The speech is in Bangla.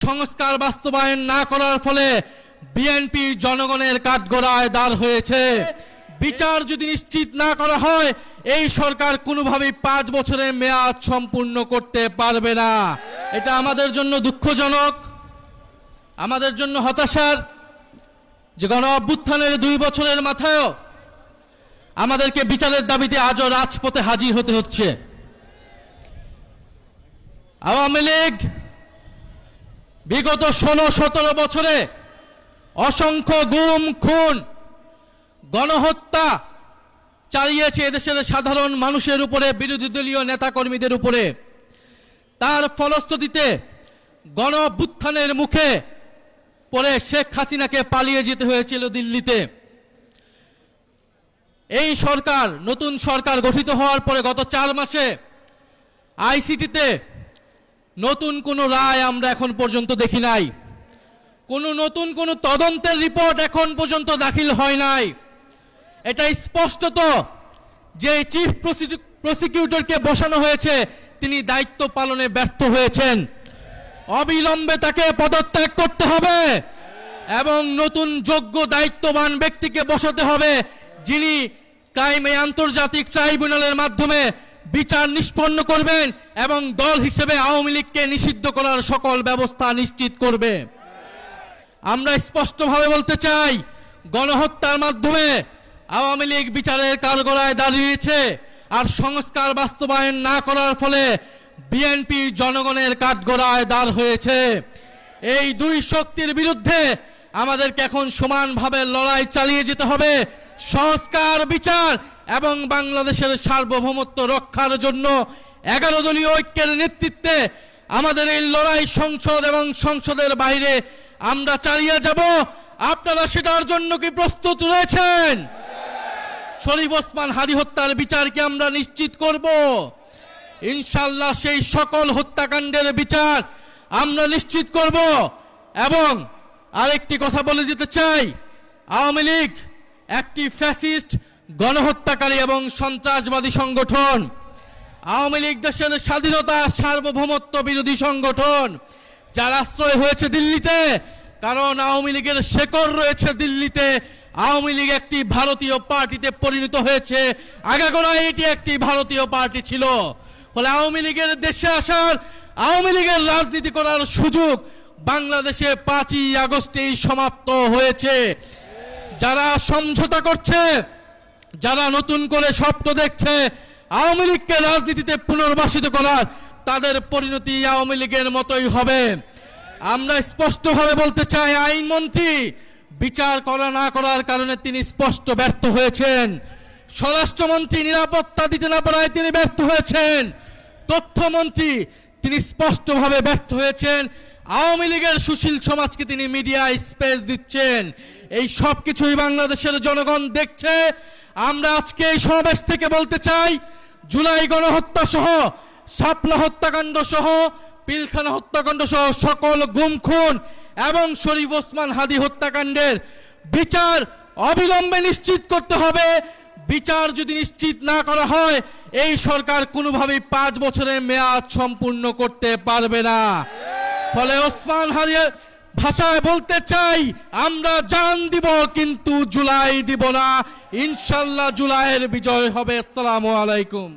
সংস্কার বাস্তবায়ন না করার ফলে বিএনপি জনগণের কাঠগড়ায় দাঁড় হয়েছে। বিচার যদি নিশ্চিত না করা হয় এই সরকার কোনোভাবেই 5 বছরের মেয়াদ সম্পূর্ণ করতে পারবে না। এটা আমাদের জন্য দুঃখজনক, আমাদের জন্য হতাশার যে গণ অভ্যুত্থানের 2 বছরের মাথায়ও আমাদেরকে বিচারের দাবিতে আজও রাজপথে হাজির হতে হচ্ছে। আওয়ামী লীগ বিগত 16-17 বছরে অসংখ্য গুম খুন গণহত্যা চালিয়েছে এদেশের সাধারণ মানুষের উপরে, বিরোধী দলীয় নেতাকর্মীদের উপরে। তার ফলশ্রুতিতে গণ অভ্যুত্থানের মুখে পড়ে শেখ হাসিনাকে পালিয়ে যেতে হয়েছিল দিল্লিতে। এই সরকার, নতুন সরকার গঠিত হওয়ার পরে গত 4 মাসে আইসিটিতে নতুন কোনো রায় আমরা এখন পর্যন্ত দেখি নাই, নতুন কোনো তদন্তের রিপোর্ট এখন পর্যন্ত দাখিল হয় নাই। এটা স্পষ্টত যে চিফ প্রসিকিউটরকে বসানো হয়েছে তিনি দায়িত্ব পালনে ব্যর্থ হয়েছেন। অবিলম্বে তাকে পদত্যাগ করতে হবে এবং নতুন যোগ্য দায়িত্ববান ব্যক্তিকে বসাতে হবে যিনি আন্তর্জাতিক ট্রাইব্যুনালের মাধ্যমে বিচার নিষ্পন্ন করবেন এবং দল হিসেবে আওয়ামী লীগকে নিষিদ্ধ করার সকল ব্যবস্থা নিশ্চিত করবে। আমরা স্পষ্টভাবে বলতে চাই, গণহত্যার মাধ্যমে আওয়ামী লীগ বিচারের কাঠগড়ায় দাঁড়িয়েছে, আর সংস্কার বাস্তবায়ন না করার ফলে বিএনপি জনগণের কাঠগড়ায় দাঁড় হয়েছে। এই 2 শক্তির বিরুদ্ধে আমাদেরকে এখন সমানভাবে লড়াই চালিয়ে যেতে হবে। সংস্কার, বিচার এবং বাংলাদেশের সার্বভৌমত্ব রক্ষার জন্য 11 দলীয় ঐক্যের নেতৃত্বে আমাদের এই লড়াই সংসদ এবং সংসদের বাইরে আমরা চালিয়ে যাব। আপনারা সেটার জন্য কি প্রস্তুত রয়েছেন? শরীফ ওসমান হাদী হত্যার বিচার কি আমরা নিশ্চিত করব? ইনশাআল্লাহ সেই সকল হত্যাকাণ্ডের বিচার আমরা নিশ্চিত করব। এবং আরেকটি কথা বলে দিতে চাই, আওয়ামী লীগ একটি ফ্যাসিস্ট, গণহত্যাকারী এবং সন্ত্রাসবাদী সংগঠন। আওয়ামী লীগ দেশের স্বাধীনতা, সার্বভৌমত্ব বিরোধী সংগঠন, যার আশ্রয় হয়েছে দিল্লিতে, কারণ আওয়ামী লীগের শেকড় রয়েছে দিল্লিতে। আওয়ামী লীগ একটি ভারতীয় পার্টিতে পরিণত হয়েছে, আগাগোড়ায় এটি একটি ভারতীয় পার্টি ছিল। ফলে আওয়ামী লীগের দেশে আসার, আওয়ামী লীগের রাজনীতি করার সুযোগ বাংলাদেশে 5ই আগস্টেই সমাপ্ত হয়েছে। যারা সমঝোতা করছে, যারা নতুন করে স্বপ্ন দেখছে আওয়ামী লীগকে রাজনীতিতে পুনর্বাসিত করার, তাদের পরিণতি আওয়ামী লীগের মতোই হবে। আমরা স্পষ্টভাবে বলতে চাই, আইনমন্ত্রী বিচার না করার কারণে তিনি স্পষ্ট ব্যর্থ হয়েছেন। স্বরাষ্ট্রমন্ত্রী নিরাপত্তা দিতে না পারায় তিনি ব্যর্থ হয়েছেন। তথ্যমন্ত্রী তিনি স্পষ্টভাবে ব্যর্থ হয়েছেন। আওয়ামী লীগের সুশীল সমাজকে তিনি মিডিয়ায় স্পেস দিচ্ছেন। এই সব কিছুই বাংলাদেশের জনগণ দেখছে। আমরা আজকে এই সমাবেশ থেকে বলতে চাই, জুলাই গণহত্যা সহ, শাপলা হত্যাকাণ্ড সহ, পিলখানা হত্যাকাণ্ড সহ সকল গুম খুন এবং শরীফ ওসমান হাদী হত্যাকাণ্ডের বিচার অবিলম্বে নিশ্চিত করতে হবে। বিচার যদি নিশ্চিত না করা হয় এই সরকার কোনোভাবেই 5 বছরের মেয়াদ সম্পূর্ণ করতে পারবে না। ফলে ওসমান হাদীর ভাষায় বলতে চাই, আমরা জান দিব কিন্তু জুলাই দিব না। ইনশাআল্লাহ জুলাইয়ের বিজয় হবে। আসসালামু আলাইকুম।